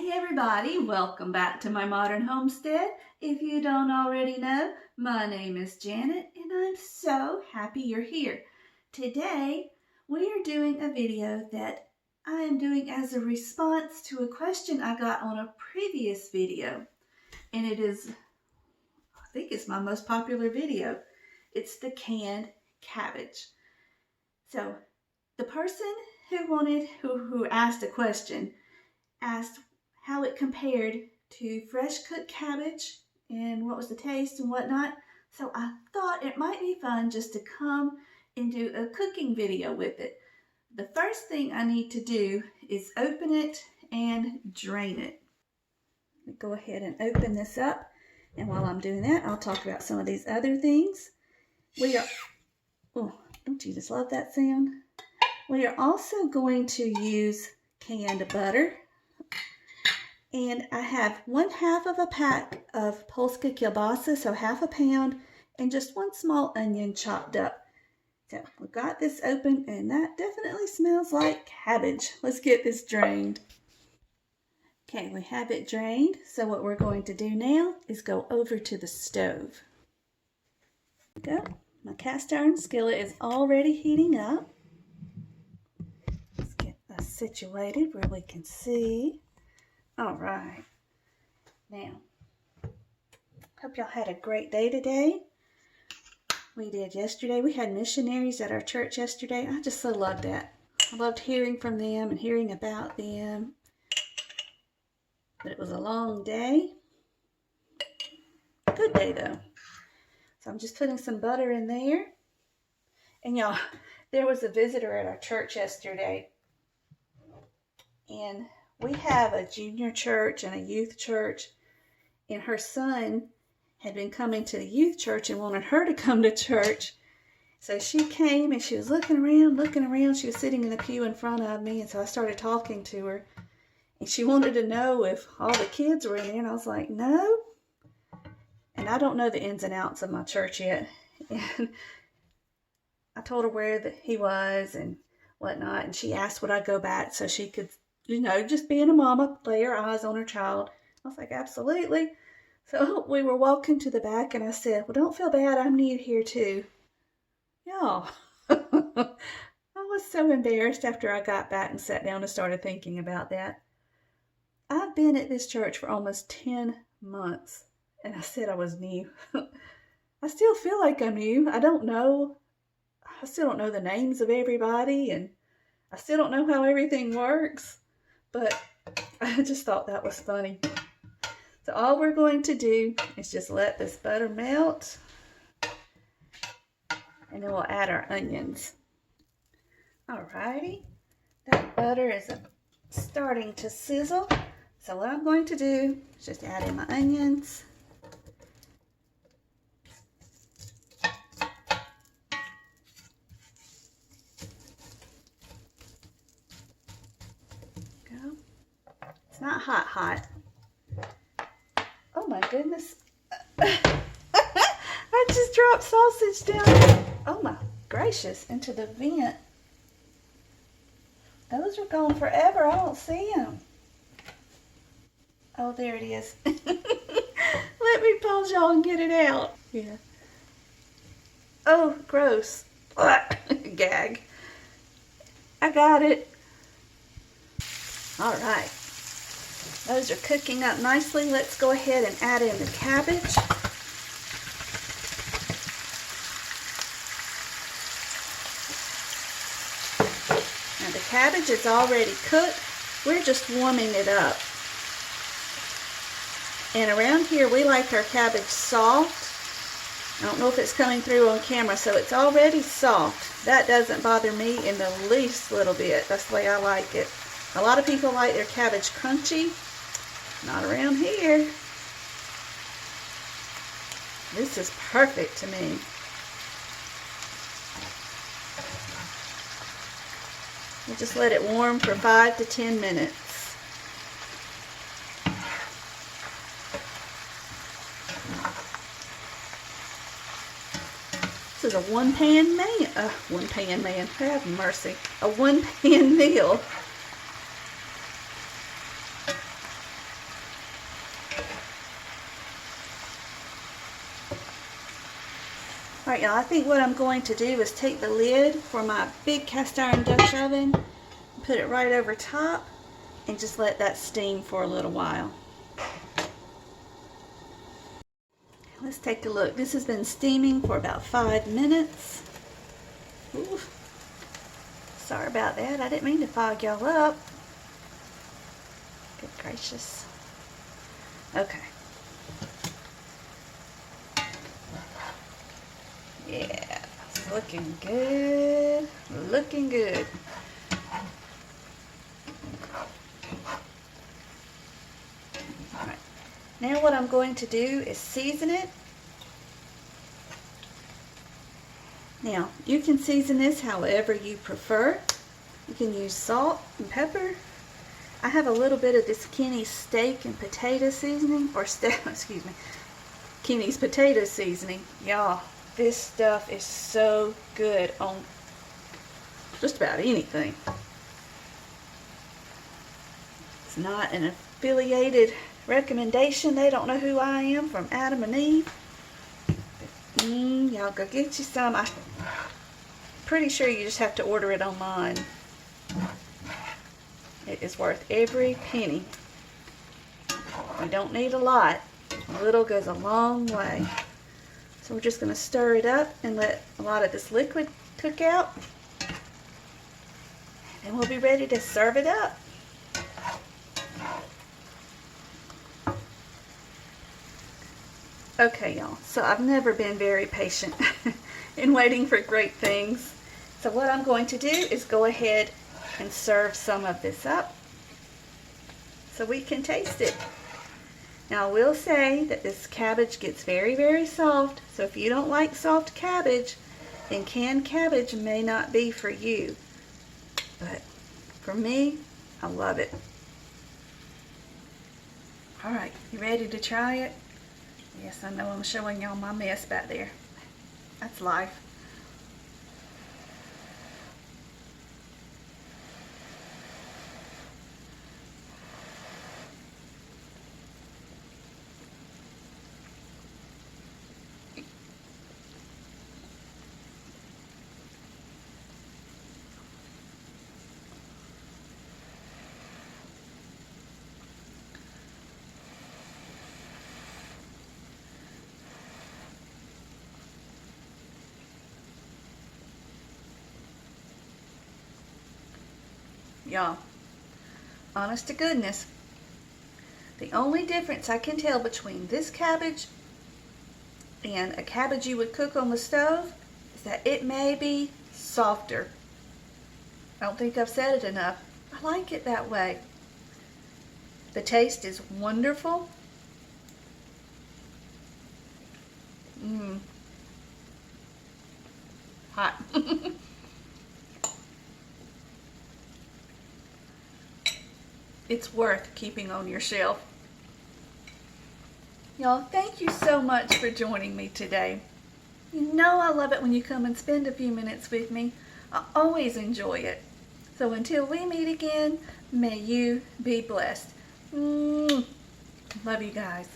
Hey everybody, welcome back to my modern homestead. If you don't already know, my name is Janet and I'm so happy you're here. Today we are doing a video that I am doing as a response to a question I got on a previous video. And it is, I think it's my most popular video. It's the canned cabbage. So the person who asked a question asked how it compared to fresh cooked cabbage and what was the taste and whatnot. So I thought it might be fun just to come and do a cooking video with it. The first thing I need to do is open it and drain it. Let me go ahead and open this up, and while I'm doing that, I'll talk about some of these other things. Oh, don't you just love that sound? We are also going to use canned butter. And I have 1/2 of a pack of Polska kielbasa, so 1/2 pound, and just 1 small onion chopped up. So we've got this open, and that definitely smells like cabbage. Let's get this drained. Okay, we have it drained. So what we're going to do now is go over to the stove. There we go. My cast iron skillet is already heating up. Let's get us situated where we can see. All right, now, hope y'all had a great day today. We did yesterday. We had missionaries at our church yesterday. I just so loved that. I loved hearing from them and hearing about them. But it was a long day. Good day, though. So I'm just putting some butter in there. And y'all, there was a visitor at our church yesterday. And we have a junior church and a youth church, and her son had been coming to the youth church and wanted her to come to church. So she came and she was looking around. She was sitting in the pew in front of me, and so I started talking to her. And she wanted to know if all the kids were in there, and I was like, no. And I don't know the ins and outs of my church yet. And I told her where he was and whatnot, and she asked would I go back so she could, just being a mama, lay her eyes on her child. I was like, absolutely. So we were walking to the back, and I said, well, don't feel bad. I'm new here too. Y'all, I was so embarrassed after I got back and sat down and started thinking about that. I've been at this church for almost 10 months, and I said I was new. I still feel like I'm new. I still don't know the names of everybody, and I still don't know how everything works. But I just thought that was funny. So all we're going to do is just let this butter melt. And then we'll add our onions. Alrighty. That butter is starting to sizzle. So what I'm going to do is just add in my onions. It's not hot. Oh my goodness. I just dropped sausage down. Oh my gracious, into the vent. Those are gone forever. I don't see them. Oh, there it is. Let me pause y'all and get it out. Yeah. Oh, gross. Gag. I got it. All right. Those are cooking up nicely. Let's go ahead and add in the cabbage. Now the cabbage is already cooked. We're just warming it up. And around here we like our cabbage soft. I don't know if it's coming through on camera, so it's already soft. That doesn't bother me in the least little bit. That's the way I like it. A lot of people like their cabbage crunchy. Not around here. This is perfect to me. We'll just let it warm for 5 to 10 minutes. This is a one-pan man. Have mercy. A one-pan meal. Alright y'all, I think what I'm going to do is take the lid for my big cast iron Dutch oven, put it right over top, and just let that steam for a little while. Let's take a look. This has been steaming for about 5 minutes. Ooh. Sorry about that. I didn't mean to fog y'all up. Good gracious. Okay. Yeah, it's looking good. Looking good. Alright. Now what I'm going to do is season it. Now, you can season this however you prefer. You can use salt and pepper. I have a little bit of this Kenny's steak and potato seasoning, or excuse me, Kenny's potato seasoning. Y'all, this stuff is so good on just about anything. It's not an affiliated recommendation. They don't know who I am from Adam and Eve. Y'all go get you some. I'm pretty sure you just have to order it online. It is worth every penny. You don't need a lot. A little goes a long way. So we're just going to stir it up and let a lot of this liquid cook out. And we'll be ready to serve it up. Okay, y'all, so I've never been very patient in waiting for great things. So what I'm going to do is go ahead and serve some of this up so we can taste it. Now I will say that this cabbage gets very, very soft, so if you don't like soft cabbage, then canned cabbage may not be for you. But for me, I love it. Alright, you ready to try it? Yes, I know I'm showing y'all my mess back there. That's life. Y'all, honest to goodness, the only difference I can tell between this cabbage and a cabbage you would cook on the stove is that it may be softer. I don't think I've said it enough. I like it that way. The taste is wonderful. Hot. It's worth keeping on your shelf. Y'all, thank you so much for joining me today. You know I love it when you come and spend a few minutes with me. I always enjoy it. So until we meet again, may you be blessed. Love you guys.